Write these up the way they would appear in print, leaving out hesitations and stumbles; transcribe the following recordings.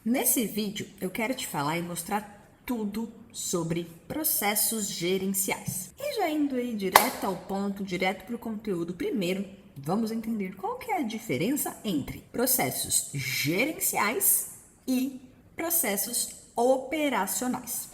Nesse vídeo, eu quero te falar e mostrar tudo sobre processos gerenciais. E já indo aí direto ao ponto, direto para o conteúdo, primeiro, vamos entender qual que é a diferença entre processos gerenciais e processos operacionais.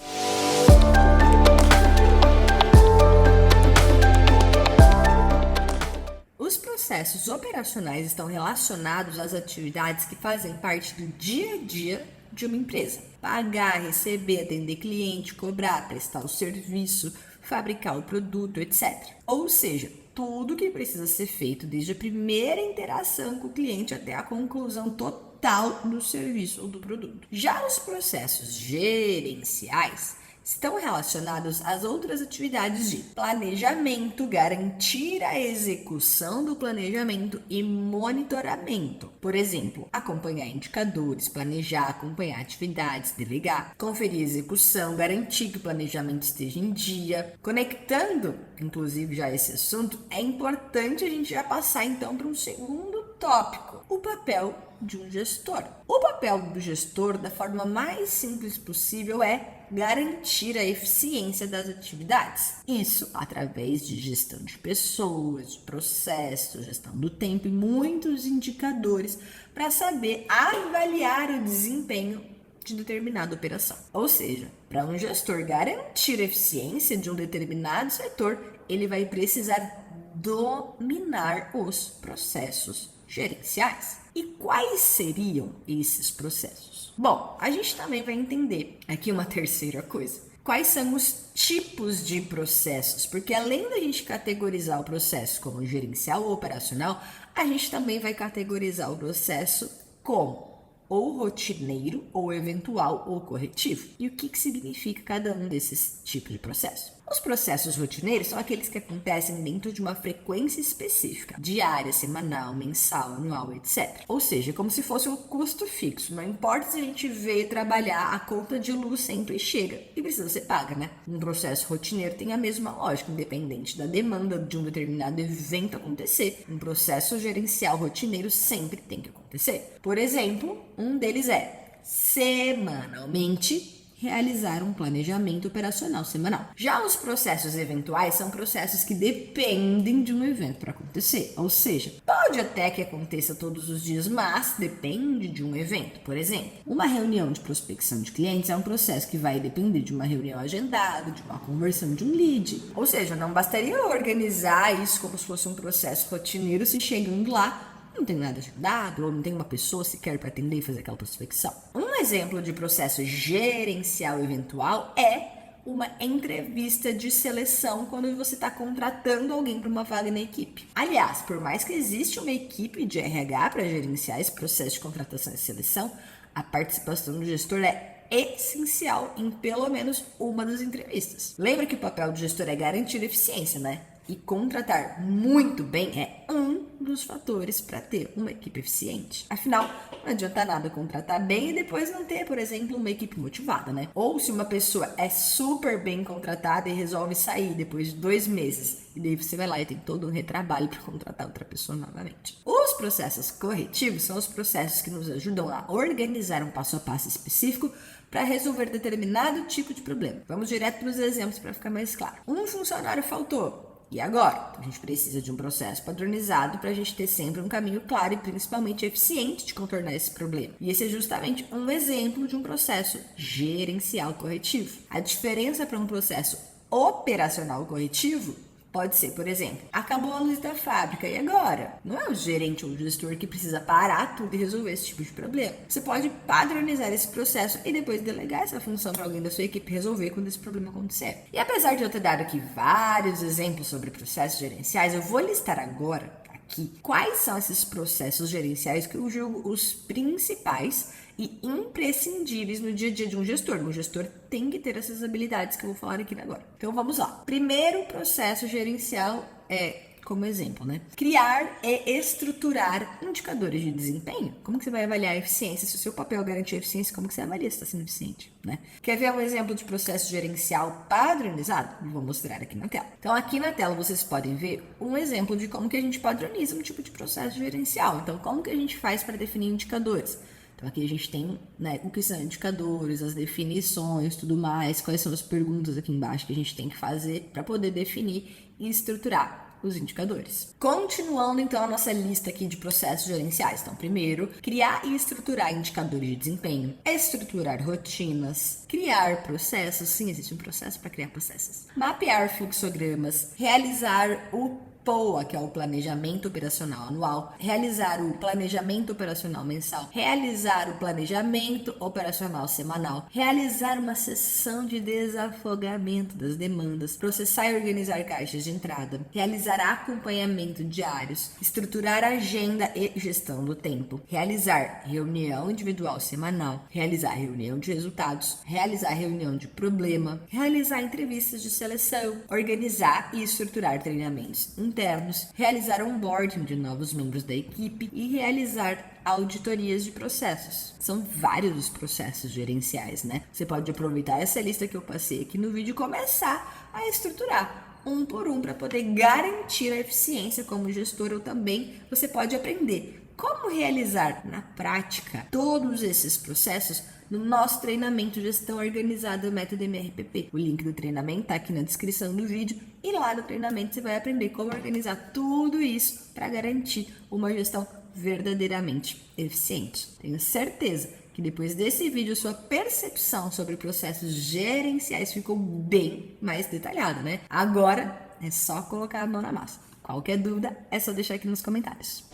Os processos operacionais estão relacionados às atividades que fazem parte do dia a dia de uma empresa. Pagar, receber, atender cliente, cobrar, prestar o serviço, fabricar o produto, etc. Ou seja, tudo que precisa ser feito desde a primeira interação com o cliente até a conclusão total do serviço ou do produto. Já os processos gerenciais estão relacionados às outras atividades de planejamento, garantir a execução do planejamento e monitoramento. Por exemplo, acompanhar indicadores, planejar, acompanhar atividades, delegar, conferir a execução, garantir que o planejamento esteja em dia. Conectando, inclusive, já esse assunto, é importante a gente já passar então para um segundo tópico, o papel de um gestor. O papel do gestor, da forma mais simples possível, é garantir a eficiência das atividades. Isso através de gestão de pessoas, de processos, gestão do tempo e muitos indicadores para saber avaliar o desempenho de determinada operação. Ou seja, para um gestor garantir a eficiência de um determinado setor, ele vai precisar dominar os processos gerenciais. E quais seriam esses processos? Bom, a gente também vai entender aqui uma terceira coisa. Quais são os tipos de processos? Porque além da gente categorizar o processo como gerencial ou operacional, a gente também vai categorizar o processo como ou rotineiro, ou eventual, ou corretivo. E o que significa cada um desses tipos de processo? Os processos rotineiros são aqueles que acontecem dentro de uma frequência específica, diária, semanal, mensal, anual, etc. Ou seja, como se fosse um custo fixo. Não importa se a gente veio trabalhar, a conta de luz sempre chega e precisa ser paga, né? Um processo rotineiro tem a mesma lógica, independente da demanda de um determinado evento acontecer. Um processo gerencial rotineiro sempre tem que acontecer. Por exemplo, um deles é semanalmente realizar um planejamento operacional semanal. Já os processos eventuais são processos que dependem de um evento para acontecer, ou seja, pode até que aconteça todos os dias, mas depende de um evento. Por exemplo, uma reunião de prospecção de clientes é um processo que vai depender de uma reunião agendada, de uma conversão de um lead. Ou seja, não bastaria organizar isso como se fosse um processo rotineiro se chegando lá não tem nada agendado, ou não tem uma pessoa sequer para atender e fazer aquela prospecção. Um exemplo de processo gerencial eventual é uma entrevista de seleção quando você está contratando alguém para uma vaga na equipe. Aliás, por mais que exista uma equipe de RH para gerenciar esse processo de contratação e seleção, a participação do gestor é essencial em pelo menos uma das entrevistas. Lembra que o papel do gestor é garantir eficiência, né? E contratar muito bem é um dos fatores para ter uma equipe eficiente. Afinal, não adianta nada contratar bem e depois não ter, por exemplo, uma equipe motivada, né? Ou se uma pessoa é super bem contratada e resolve sair depois de 2 meses, e daí você vai lá e tem todo um retrabalho para contratar outra pessoa novamente. Os processos corretivos são os processos que nos ajudam a organizar um passo a passo específico para resolver determinado tipo de problema. Vamos direto para os exemplos para ficar mais claro. Um funcionário faltou. E agora? A gente precisa de um processo padronizado para a gente ter sempre um caminho claro e principalmente eficiente de contornar esse problema. E esse é justamente um exemplo de um processo gerencial corretivo. A diferença para um processo operacional corretivo pode ser, por exemplo, acabou a luz da fábrica, e agora? Não é o gerente ou o gestor que precisa parar tudo e resolver esse tipo de problema. Você pode padronizar esse processo e depois delegar essa função para alguém da sua equipe resolver quando esse problema acontecer. E apesar de eu ter dado aqui vários exemplos sobre processos gerenciais, eu vou listar agora aqui quais são esses processos gerenciais que eu julgo os principais e imprescindíveis no dia a dia de um gestor. Um gestor tem que ter essas habilidades que eu vou falar aqui agora. Então vamos lá. Primeiro processo gerencial é, como exemplo, né? Criar e estruturar indicadores de desempenho. Como que você vai avaliar a eficiência? Se o seu papel é garantir a eficiência, como que você avalia se está sendo eficiente, né? Quer ver um exemplo de processo gerencial padronizado? Vou mostrar aqui na tela. Então aqui na tela vocês podem ver um exemplo de como que a gente padroniza um tipo de processo gerencial. Então como que a gente faz para definir indicadores? Então aqui a gente tem, né, o que são indicadores, as definições, tudo mais, quais são as perguntas aqui embaixo que a gente tem que fazer para poder definir e estruturar os indicadores. Continuando, então, a nossa lista aqui de processos gerenciais. Então, primeiro, criar e estruturar indicadores de desempenho, estruturar rotinas, criar processos, sim, existe um processo para criar processos, mapear fluxogramas, realizar o POA, que é o Planejamento Operacional Anual, realizar o Planejamento Operacional Mensal, realizar o Planejamento Operacional Semanal, realizar uma sessão de desafogamento das demandas, processar e organizar caixas de entrada, realizar acompanhamento diários, estruturar agenda e gestão do tempo, realizar reunião individual semanal, realizar reunião de resultados, realizar reunião de problema, realizar entrevistas de seleção, organizar e estruturar treinamentos internos, realizar onboarding de novos membros da equipe e realizar auditorias de processos. São vários os processos gerenciais, né? Você pode aproveitar essa lista que eu passei aqui no vídeo e começar a estruturar um por um para poder garantir a eficiência como gestor, ou também você pode aprender como realizar na prática todos esses processos no nosso treinamento Gestão Organizada Método MRPP. O link do treinamento está aqui na descrição do vídeo e lá no treinamento você vai aprender como organizar tudo isso para garantir uma gestão verdadeiramente eficiente. Tenho certeza que depois desse vídeo sua percepção sobre processos gerenciais ficou bem mais detalhada, né? Agora é só colocar a mão na massa. Qualquer dúvida é só deixar aqui nos comentários.